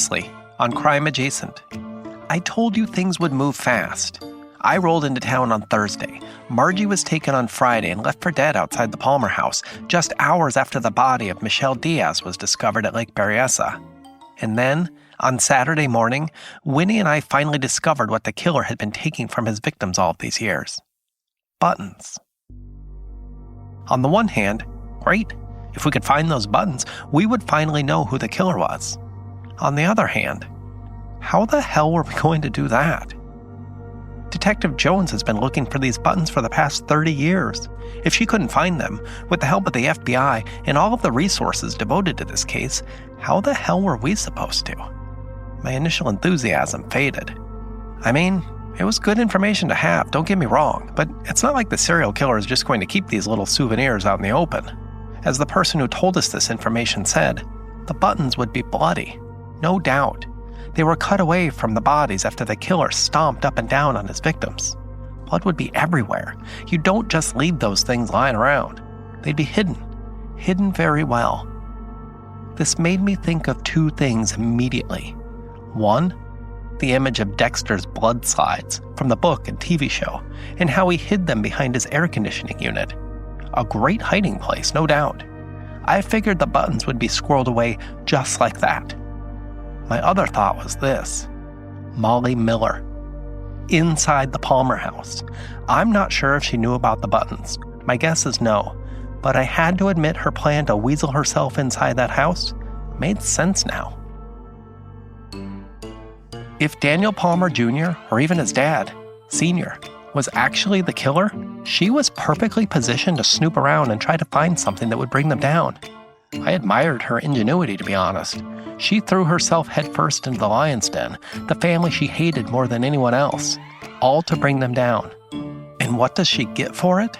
Previously on Crime Adjacent. I told you things would move fast. I rolled into town on Thursday. Margie was taken on Friday and left for dead outside the Palmer house, just hours after the body of Michelle Diaz was discovered at Lake Berryessa. And then, on Saturday morning, Winnie and I finally discovered what the killer had been taking from his victims all of these years. Buttons. On the one hand, great. If we could find those buttons, we would finally know who the killer was. On the other hand, how the hell were we going to do that? Detective Jones has been looking for these buttons for the past 30 years. If she couldn't find them, with the help of the FBI and all of the resources devoted to this case, how the hell were we supposed to? My initial enthusiasm faded. I mean, it was good information to have, don't get me wrong, but it's not like the serial killer is just going to keep these little souvenirs out in the open. As the person who told us this information said, the buttons would be bloody. No doubt. They were cut away from the bodies after the killer stomped up and down on his victims. Blood would be everywhere. You don't just leave those things lying around. They'd be hidden very well. This made me think of two things immediately. One, the image of Dexter's blood slides from the book and TV show, and how he hid them behind his air conditioning unit. A great hiding place, no doubt. I figured the buttons would be squirreled away just like that. My other thought was this: Molly Miller. Inside the Palmer house. I'm not sure if she knew about the buttons. My guess is no. But I had to admit her plan to weasel herself inside that house made sense now. If Daniel Palmer Jr., or even his dad, Sr., was actually the killer, she was perfectly positioned to snoop around and try to find something that would bring them down. I admired her ingenuity, to be honest. She threw herself headfirst into the lion's den, the family she hated more than anyone else, all to bring them down. And what does she get for it?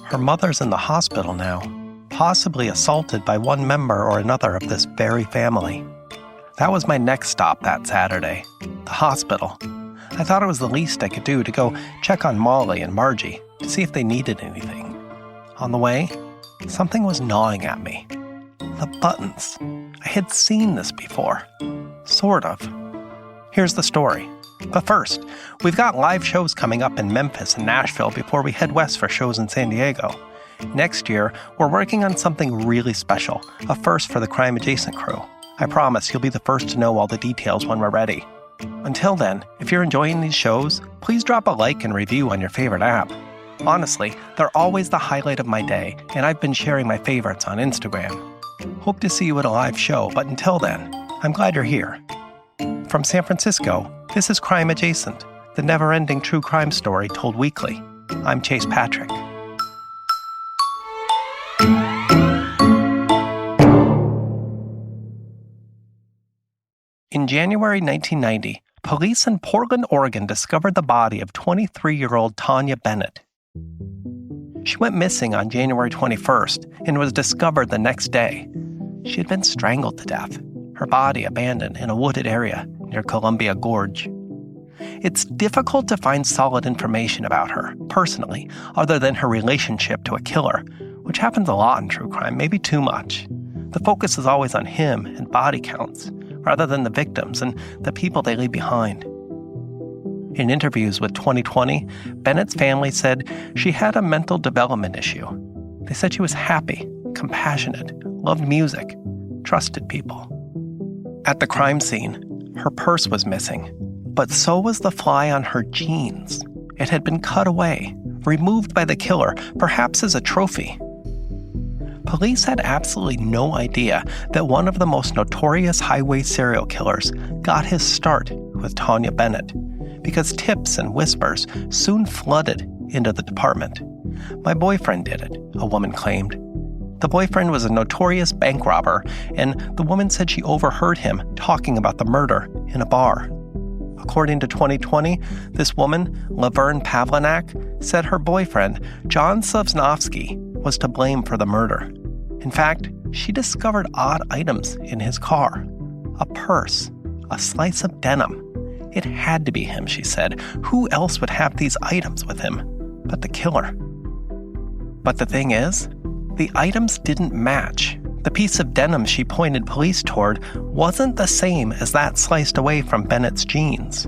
Her mother's in the hospital now, possibly assaulted by one member or another of this very family. That was my next stop that Saturday, the hospital. I thought it was the least I could do to go check on Molly and Margie to see if they needed anything. On the way, something was gnawing at me. The buttons. I had seen this before. Sort of. Here's the story. But first, we've got live shows coming up in Memphis and Nashville before we head west for shows in San Diego. Next year, we're working on something really special, a first for the Crime Adjacent crew. I promise you'll be the first to know all the details when we're ready. Until then, if you're enjoying these shows, please drop a like and review on your favorite app. Honestly, they're always the highlight of my day, and I've been sharing my favorites on Instagram. Hope to see you at a live show, but until then, I'm glad you're here. From San Francisco, this is Crime Adjacent, the never-ending true crime story told weekly. I'm Chase Patrick. In January 1990, police in Portland, Oregon discovered the body of 23-year-old Tanya Bennett. She went missing on January 21st and was discovered the next day. She had been strangled to death, her body abandoned in a wooded area near Columbia Gorge. It's difficult to find solid information about her, personally, other than her relationship to a killer, which happens a lot in true crime, maybe too much. The focus is always on him and body counts, rather than the victims and the people they leave behind. In interviews with 2020, Bennett's family said she had a mental development issue. They said she was happy, compassionate, loved music, trusted people. At the crime scene, her purse was missing, but so was the fly on her jeans. It had been cut away, removed by the killer, perhaps as a trophy. Police had absolutely no idea that one of the most notorious highway serial killers got his start with Tanya Bennett, because tips and whispers soon flooded into the department. My boyfriend did it, a woman claimed. The boyfriend was a notorious bank robber, and the woman said she overheard him talking about the murder in a bar. According to 2020, this woman, Laverne Pavlinac, said her boyfriend, John Sosnovsky, was to blame for the murder. In fact, she discovered odd items in his car. A purse, a slice of denim. It had to be him, she said. Who else would have these items with him but the killer? But the thing is, the items didn't match. The piece of denim she pointed police toward wasn't the same as that sliced away from Bennett's jeans.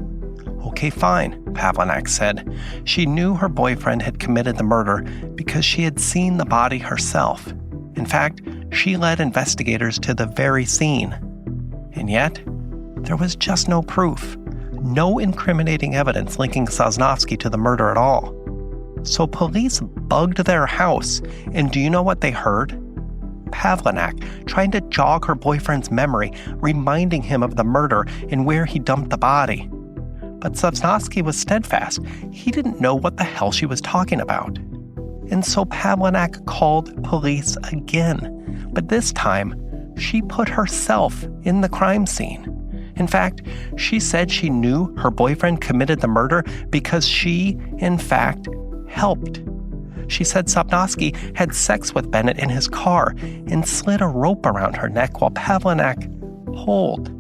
Okay, fine, Pavlanak said. She knew her boyfriend had committed the murder because she had seen the body herself. In fact, she led investigators to the very scene. And yet, there was just no proof. No incriminating evidence linking Sosnovsky to the murder at all. So police bugged their house, and do you know what they heard? Pavlanak trying to jog her boyfriend's memory, reminding him of the murder and where he dumped the body. But Sosnovsky was steadfast. He didn't know what the hell she was talking about. And so Pavlanak called police again. But this time, she put herself in the crime scene. In fact, she said she knew her boyfriend committed the murder because she, in fact, helped. She said Sosnovsky had sex with Bennett in his car and slid a rope around her neck while Pavlanak pulled.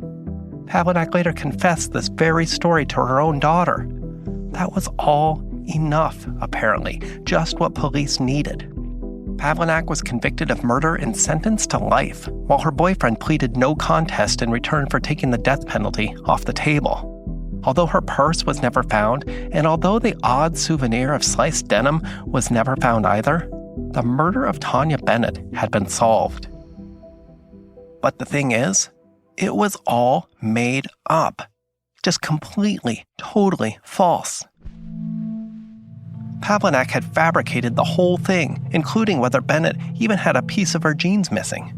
Pavlanak later confessed this very story to her own daughter. That was all enough, apparently, just what police needed. Pavlanak was convicted of murder and sentenced to life, while her boyfriend pleaded no contest in return for taking the death penalty off the table. Although her purse was never found, and although the odd souvenir of sliced denim was never found either, the murder of Tanya Bennett had been solved. But the thing is, it was all made up. Just completely, totally false. Pavlanak had fabricated the whole thing, including whether Bennett even had a piece of her jeans missing.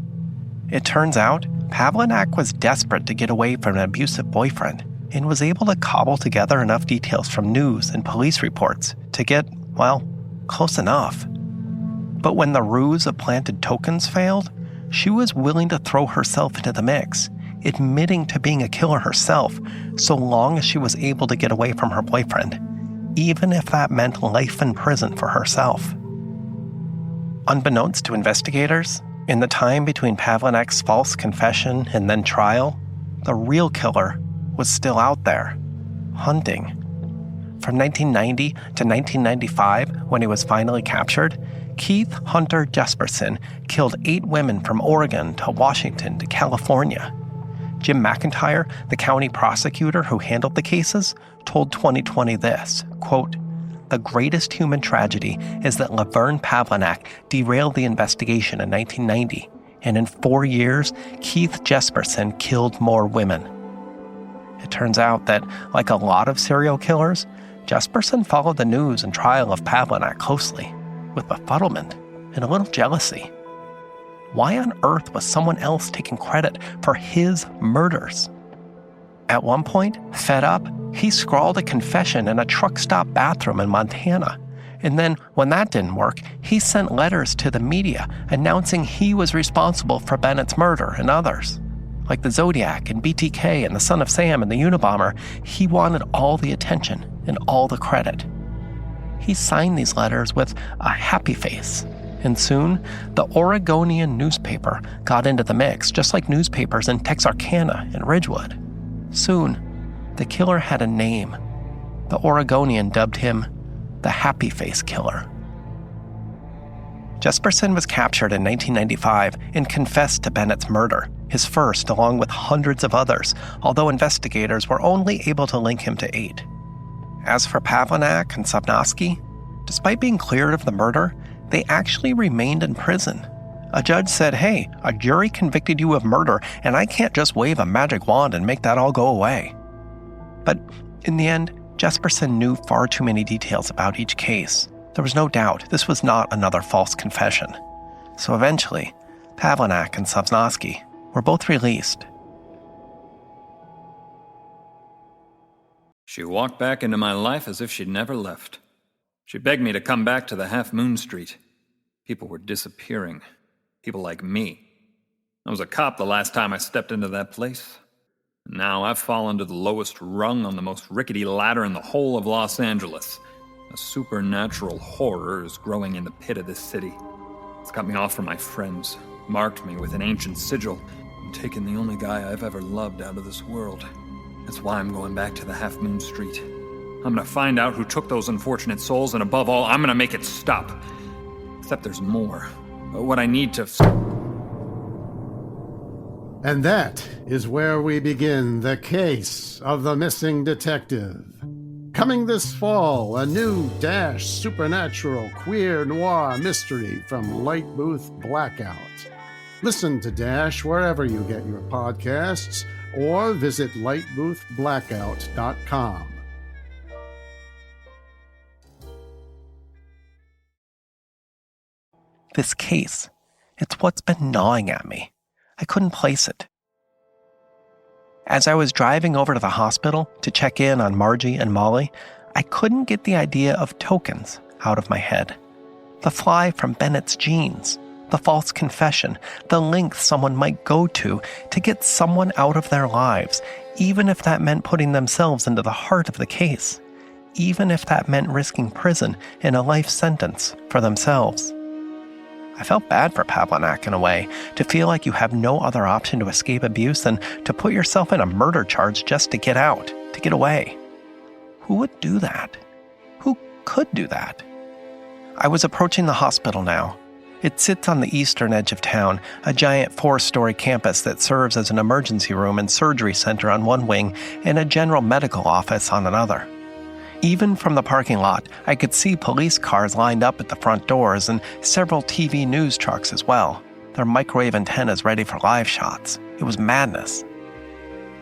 It turns out, Pavlanak was desperate to get away from an abusive boyfriend and was able to cobble together enough details from news and police reports to get, well, close enough. But when the ruse of planted tokens failed, she was willing to throw herself into the mix, admitting to being a killer herself so long as she was able to get away from her boyfriend, even if that meant life in prison for herself. Unbeknownst to investigators, in the time between Pavlanak's false confession and then trial, the real killer was still out there, hunting. From 1990 to 1995, when he was finally captured, Keith Hunter Jesperson killed 8 women from Oregon to Washington to California. Jim McIntyre, the county prosecutor who handled the cases, told 2020 this, quote, "The greatest human tragedy is that Laverne Pavlanak derailed the investigation in 1990, and in 4 years, Keith Jesperson killed more women." It turns out that, like a lot of serial killers, Jesperson followed the news and trial of Pavlanak closely, with befuddlement and a little jealousy. Why on earth was someone else taking credit for his murders? At one point, fed up, he scrawled a confession in a truck stop bathroom in Montana. And then, when that didn't work, he sent letters to the media announcing he was responsible for Bennett's murder and others. Like the Zodiac and BTK and the Son of Sam and the Unabomber, he wanted all the attention and all the credit. He signed these letters with a happy face. And soon, the Oregonian newspaper got into the mix, just like newspapers in Texarkana and Ridgewood. Soon, the killer had a name. The Oregonian dubbed him the Happy Face Killer. Jesperson was captured in 1995 and confessed to Bennett's murder, his first along with hundreds of others, although investigators were only able to link him to 8. As for Pavlanak and Sosnovsky, despite being cleared of the murder, they actually remained in prison. A judge said, "Hey, a jury convicted you of murder, and I can't just wave a magic wand and make that all go away." But in the end, Jesperson knew far too many details about each case. There was no doubt this was not another false confession. So eventually, Pavlanak and Sosnovsky were both released. She walked back into my life as if she'd never left. She begged me to come back to the Half Moon Street. People were disappearing. People like me. I was a cop the last time I stepped into that place. And now I've fallen to the lowest rung on the most rickety ladder in the whole of Los Angeles. A supernatural horror is growing in the pit of this city. It's cut me off from my friends, marked me with an ancient sigil, and taken the only guy I've ever loved out of this world. That's why I'm going back to the Half Moon Street. I'm gonna find out who took those unfortunate souls, and above all, I'm gonna make it stop. Except there's more. But what I need to... And that is where we begin the case of the missing detective. Coming this fall, a new supernatural queer noir mystery from Light Booth Blackout. Listen to Dash wherever you get your podcasts or visit lightboothblackout.com. This case, it's what's been gnawing at me. I couldn't place it. As I was driving over to the hospital to check in on Margie and Molly, I couldn't get the idea of tokens out of my head. The fly from Bennett's jeans, the false confession, the length someone might go to get someone out of their lives, even if that meant putting themselves into the heart of the case, even if that meant risking prison and a life sentence for themselves. I felt bad for Pavlanak in a way, to feel like you have no other option to escape abuse than to put yourself in a murder charge just to get out, to get away. Who would do that? Who could do that? I was approaching the hospital now. It sits on the eastern edge of town, a giant 4-story campus that serves as an emergency room and surgery center on one wing and a general medical office on another. Even from the parking lot, I could see police cars lined up at the front doors and several TV news trucks as well, their microwave antennas ready for live shots. It was madness.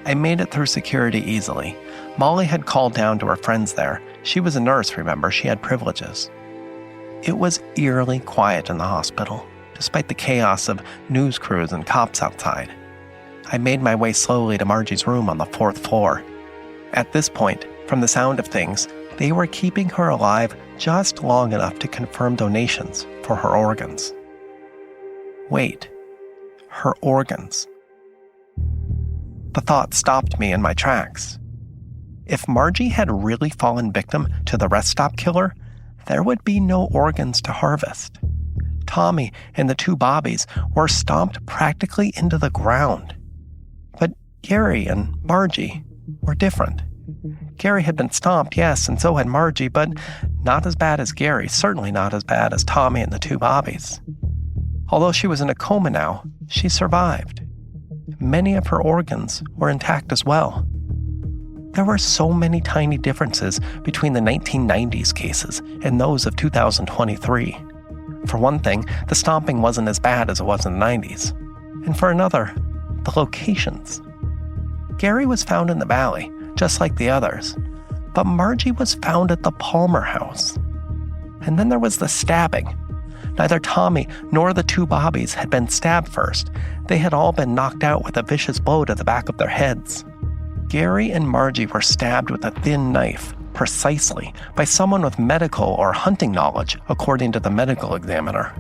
I made it through security easily. Molly had called down to her friends there. She was a nurse, remember, she had privileges. It was eerily quiet in the hospital, despite the chaos of news crews and cops outside. I made my way slowly to Margie's room on the 4th floor. At this point, from the sound of things, they were keeping her alive just long enough to confirm donations for her organs. Wait, her organs. The thought stopped me in my tracks. If Margie had really fallen victim to the rest stop killer, there would be no organs to harvest. Tommy and the 2 Bobbies were stomped practically into the ground. But Gary and Margie were different. Gary had been stomped, yes, and so had Margie, but not as bad as Gary, certainly not as bad as Tommy and the 2 Bobbies. Although she was in a coma now, she survived. Many of her organs were intact as well. There were so many tiny differences between the 1990s cases and those of 2023. For one thing, the stomping wasn't as bad as it was in the 90s. And for another, the locations. Gary was found in the valley, just like the others, but Margie was found at the Palmer house. And then there was the stabbing. Neither Tommy nor the 2 Bobbies had been stabbed first. They had all been knocked out with a vicious blow to the back of their heads. Gary and Margie were stabbed with a thin knife, precisely, by someone with medical or hunting knowledge, according to the medical examiner.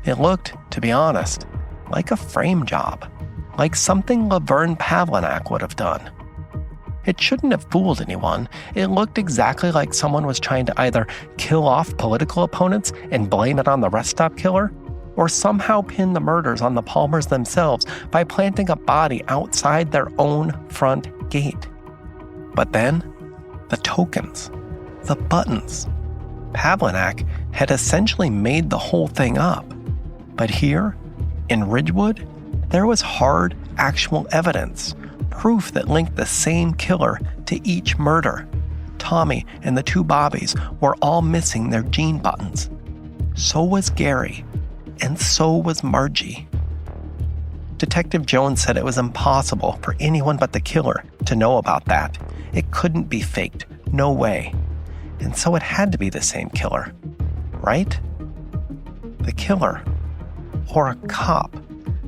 It looked, to be honest, like a frame job, like something Laverne Pavlanak would have done. It shouldn't have fooled anyone. It looked exactly like someone was trying to either kill off political opponents and blame it on the rest stop killer, or somehow pin the murders on the Palmers themselves by planting a body outside their own front gate. But then, the tokens, the buttons. Pavlanak had essentially made the whole thing up. But here, in Ridgewood, there was hard, actual evidence. Proof that linked the same killer to each murder. Tommy and the 2 Bobbies were all missing their gene buttons. So was Gary, and so was Margie. Detective Jones said it was impossible for anyone but the killer to know about that. It couldn't be faked, no way. And so it had to be the same killer, right? The killer, or a cop,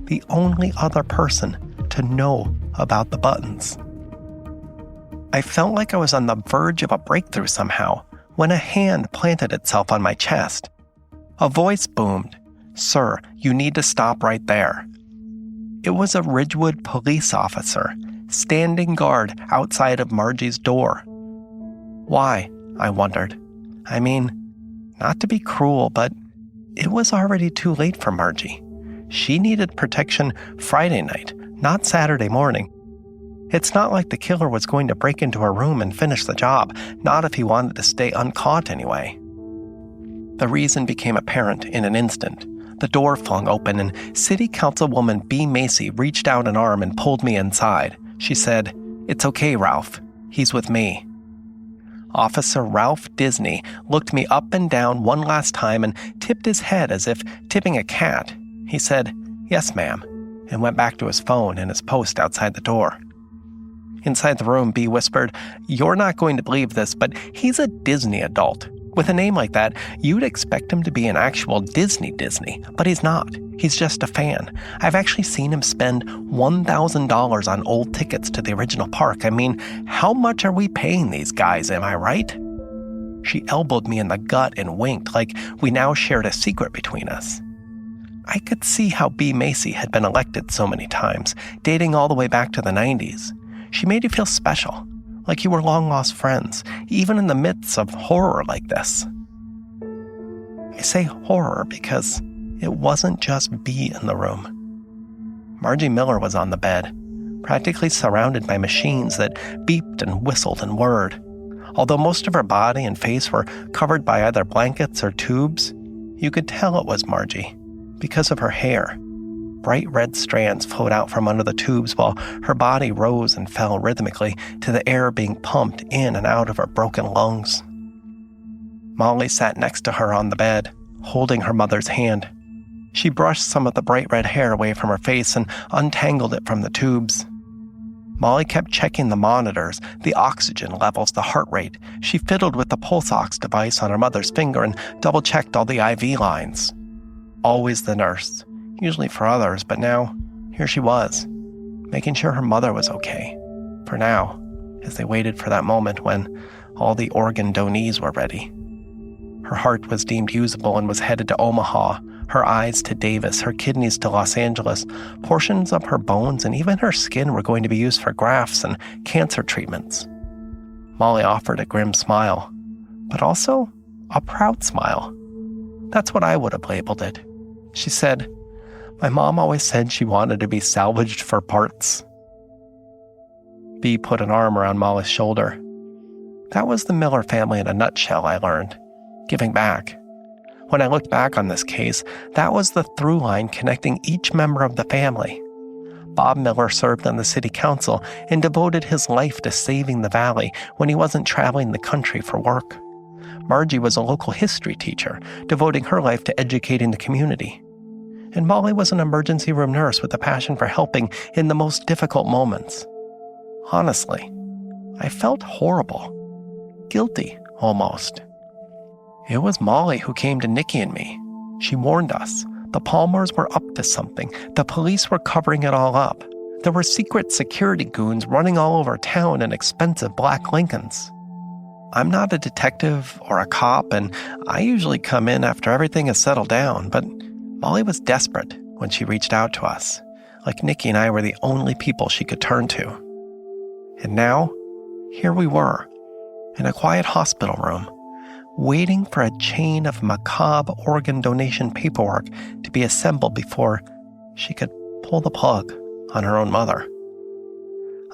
the only other person to know about the buttons. I felt like I was on the verge of a breakthrough somehow when a hand planted itself on my chest. A voice boomed, "Sir, you need to stop right there." It was a Ridgewood police officer, standing guard outside of Margie's door. Why? I wondered. I mean, not to be cruel, but it was already too late for Margie. She needed protection Friday night, not Saturday morning. It's not like the killer was going to break into her room and finish the job, not if he wanted to stay uncaught anyway. The reason became apparent in an instant. The door flung open and City Councilwoman B. Macy reached out an arm and pulled me inside. She said, "It's okay, Ralph. He's with me." Officer Ralph Disney looked me up and down one last time and tipped his head as if tipping a cat. He said, "Yes, ma'am," and went back to his phone and his post outside the door. Inside the room, B whispered, "You're not going to believe this, but he's a Disney adult. With a name like that, you'd expect him to be an actual Disney, but he's not. He's just a fan. I've actually seen him spend $1,000 on old tickets to the original park. I mean, how much are we paying these guys, am I right?" She elbowed me in the gut and winked like we now shared a secret between us. I could see how B. Macy had been elected so many times, dating all the way back to the 90s. She made you feel special, like you were long-lost friends, even in the midst of horror like this. I say horror because it wasn't just B in the room. Margie Miller was on the bed, practically surrounded by machines that beeped and whistled and whirred. Although most of her body and face were covered by either blankets or tubes, you could tell it was Margie because of her hair. Bright red strands flowed out from under the tubes while her body rose and fell rhythmically to the air being pumped in and out of her broken lungs. Molly sat next to her on the bed, holding her mother's hand. She brushed some of the bright red hair away from her face and untangled it from the tubes. Molly kept checking the monitors, the oxygen levels, the heart rate. She fiddled with the pulse ox device on her mother's finger and double-checked all the IV lines. Always the nurse. Usually for others, but now, here she was, making sure her mother was okay. For now, as they waited for that moment when all the organ donees were ready. Her heart was deemed usable and was headed to Omaha, her eyes to Davis, her kidneys to Los Angeles. Portions of her bones and even her skin were going to be used for grafts and cancer treatments. Molly offered a grim smile, but also a proud smile. That's what I would have labeled it. She said, "My mom always said she wanted to be salvaged for parts." B put an arm around Molly's shoulder. That was the Miller family in a nutshell, I learned. Giving back. When I looked back on this case, that was the through line connecting each member of the family. Bob Miller served on the city council and devoted his life to saving the valley when he wasn't traveling the country for work. Margie was a local history teacher, devoting her life to educating the community. And Molly was an emergency room nurse with a passion for helping in the most difficult moments. Honestly, I felt horrible. Guilty, almost. It was Molly who came to Nikki and me. She warned us. The Palmers were up to something. The police were covering it all up. There were secret security goons running all over town in expensive black Lincolns. I'm not a detective or a cop, and I usually come in after everything has settled down, but Molly was desperate when she reached out to us, like Nikki and I were the only people she could turn to. And now, here we were, in a quiet hospital room, waiting for a chain of macabre organ donation paperwork to be assembled before she could pull the plug on her own mother.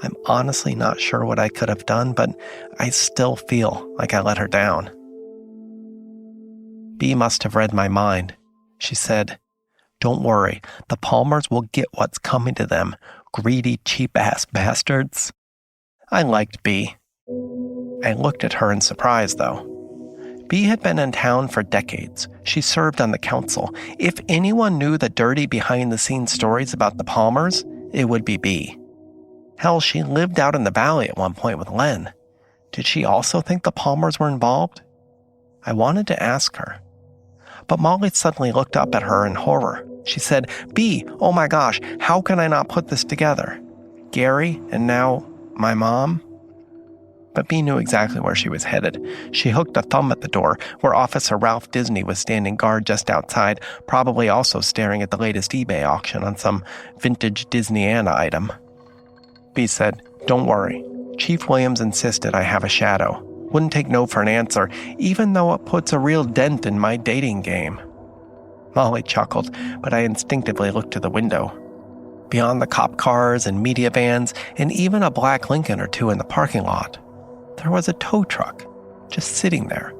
I'm honestly not sure what I could have done, but I still feel like I let her down. B must have read my mind. She said, "Don't worry, the Palmers will get what's coming to them, greedy, cheap-ass bastards." I liked B. I looked at her in surprise, though. B had been in town for decades. She served on the council. If anyone knew the dirty behind-the-scenes stories about the Palmers, it would be B. Hell, she lived out in the valley at one point with Len. Did she also think the Palmers were involved? I wanted to ask her. But Molly suddenly looked up at her in horror. She said, "B, oh my gosh, how can I not put this together? Gary, and now my mom?" But B knew exactly where she was headed. She hooked a thumb at the door, where Officer Ralph Disney was standing guard just outside, probably also staring at the latest eBay auction on some vintage Disneyana item. B said, "Don't worry. Chief Williams insisted I have a shadow. Wouldn't take no for an answer, even though it puts a real dent in my dating game." Molly chuckled, but I instinctively looked to the window. Beyond the cop cars and media vans, and even a black Lincoln or two in the parking lot, there was a tow truck, just sitting there,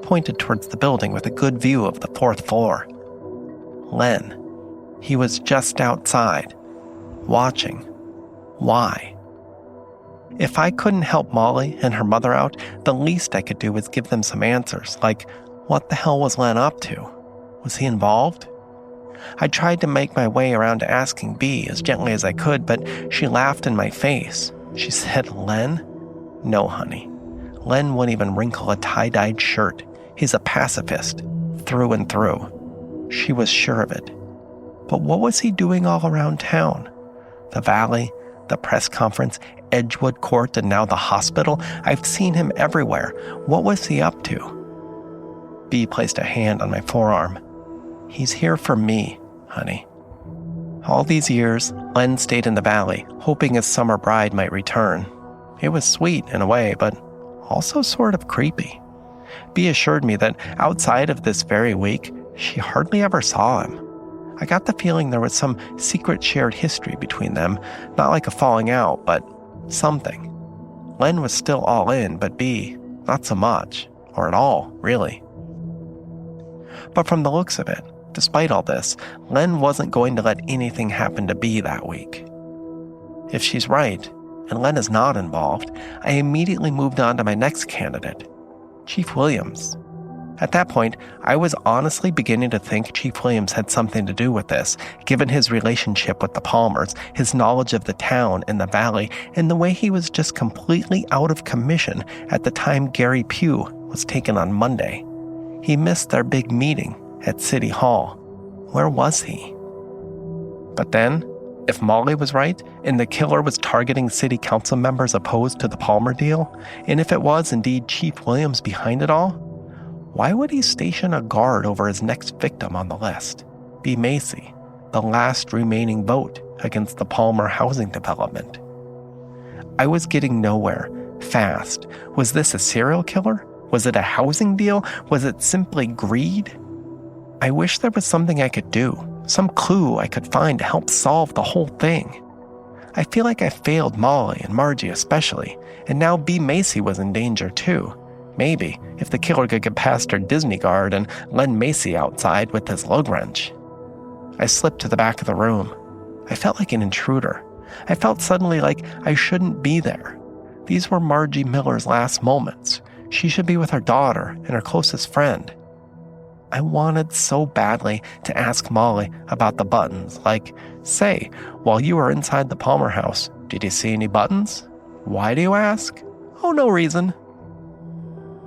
pointed towards the building with a good view of the 4th floor. Len. He was just outside, watching. Why? If I couldn't help Molly and her mother out, the least I could do was give them some answers, like, what the hell was Len up to? Was he involved? I tried to make my way around to asking Bea as gently as I could, but she laughed in my face. She said, Len? No, honey. Len wouldn't even wrinkle a tie-dyed shirt. He's a pacifist, through and through. She was sure of it. But what was he doing all around town? The Valley, the press conference, Ridgewood Court, and now the hospital? I've seen him everywhere. What was he up to? Bea placed a hand on my forearm. He's here for me, honey. All these years, Len stayed in the Valley, hoping his summer bride might return. It was sweet in a way, but also sort of creepy. Bea assured me that outside of this very week, she hardly ever saw him. I got the feeling there was some secret shared history between them, not like a falling out, but something. Len was still all in, but Bea, not so much, or at all, really. But from the looks of it, despite all this, Len wasn't going to let anything happen to Bea that week. If she's right, and Len is not involved, I immediately moved on to my next candidate, Chief Williams. At that point, I was honestly beginning to think Chief Williams had something to do with this, given his relationship with the Palmers, his knowledge of the town and the Valley, and the way he was just completely out of commission at the time Gary Pugh was taken on Monday. He missed their big meeting at City Hall. Where was he? But then, if Molly was right, and the killer was targeting city council members opposed to the Palmer deal, and if it was indeed Chief Williams behind it all, why would he station a guard over his next victim on the list? Bea Macy, the last remaining vote against the Palmer housing development. I was getting nowhere, fast. Was this a serial killer? Was it a housing deal? Was it simply greed? I wish there was something I could do, some clue I could find to help solve the whole thing. I feel like I failed Molly and Margie especially, and now Bea Macy was in danger too. Maybe, if the killer could get past her Disney guard and Len Macy outside with his lug wrench. I slipped to the back of the room. I felt like an intruder. I felt suddenly like I shouldn't be there. These were Margie Miller's last moments. She should be with her daughter and her closest friend. I wanted so badly to ask Molly about the buttons, like, say, while you were inside the Palmer house, did you see any buttons? Why do you ask? Oh, no reason.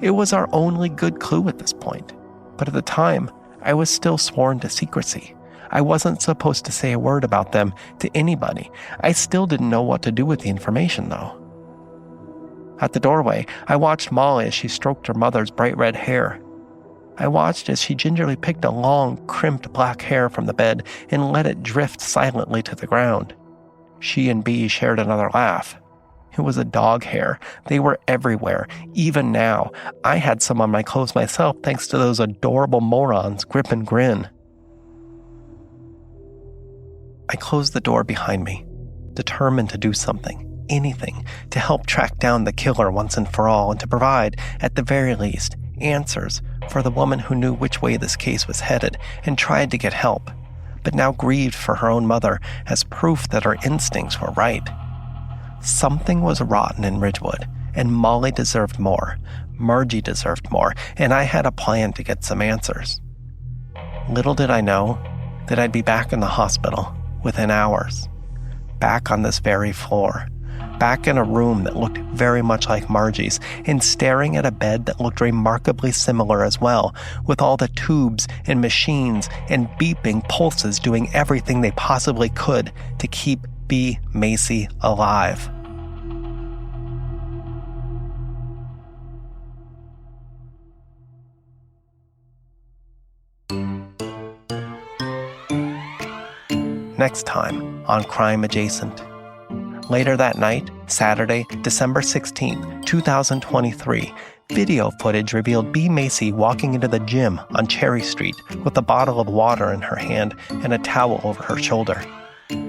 It was our only good clue at this point, but at the time, I was still sworn to secrecy. I wasn't supposed to say a word about them to anybody. I still didn't know what to do with the information, though. At the doorway, I watched Molly as she stroked her mother's bright red hair. I watched as she gingerly picked a long, crimped black hair from the bed and let it drift silently to the ground. She and Bea shared another laugh. It was a dog hair. They were everywhere, even now. I had some on my clothes myself thanks to those adorable morons, Grip and Grin. I closed the door behind me, determined to do something, anything, to help track down the killer once and for all and to provide, at the very least, answers for the woman who knew which way this case was headed and tried to get help, but now grieved for her own mother as proof that her instincts were right. Something was rotten in Ridgewood, and Molly deserved more, Margie deserved more, and I had a plan to get some answers. Little did I know that I'd be back in the hospital within hours, back on this very floor, back in a room that looked very much like Margie's, and staring at a bed that looked remarkably similar as well, with all the tubes and machines and beeping pulses doing everything they possibly could to keep Bea Macy alive. Next time on Crime Adjacent. Later that night, Saturday, December 16th, 2023, video footage revealed Bea Macy walking into the gym on Cherry Street with a bottle of water in her hand and a towel over her shoulder.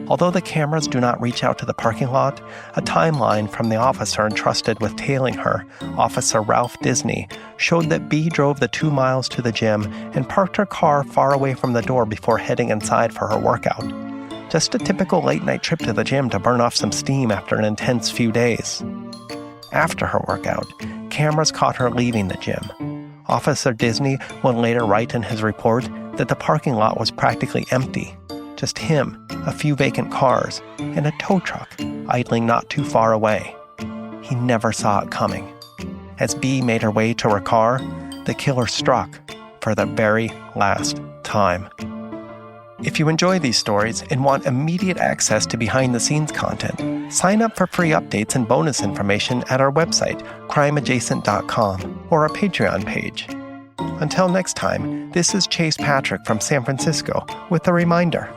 Although the cameras do not reach out to the parking lot, a timeline from the officer entrusted with tailing her, Officer Ralph Disney, showed that B drove the 2 miles to the gym and parked her car far away from the door before heading inside for her workout. Just a typical late-night trip to the gym to burn off some steam after an intense few days. After her workout, cameras caught her leaving the gym. Officer Disney would later write in his report that the parking lot was practically empty. Just him, a few vacant cars, and a tow truck idling not too far away. He never saw it coming. As B made her way to her car, the killer struck for the very last time. If you enjoy these stories and want immediate access to behind-the-scenes content, sign up for free updates and bonus information at our website, crimeadjacent.com, or our Patreon page. Until next time, this is Chase Patrick from San Francisco with a reminder.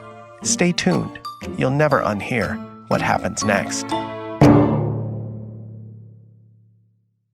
Stay tuned. You'll never unhear what happens next.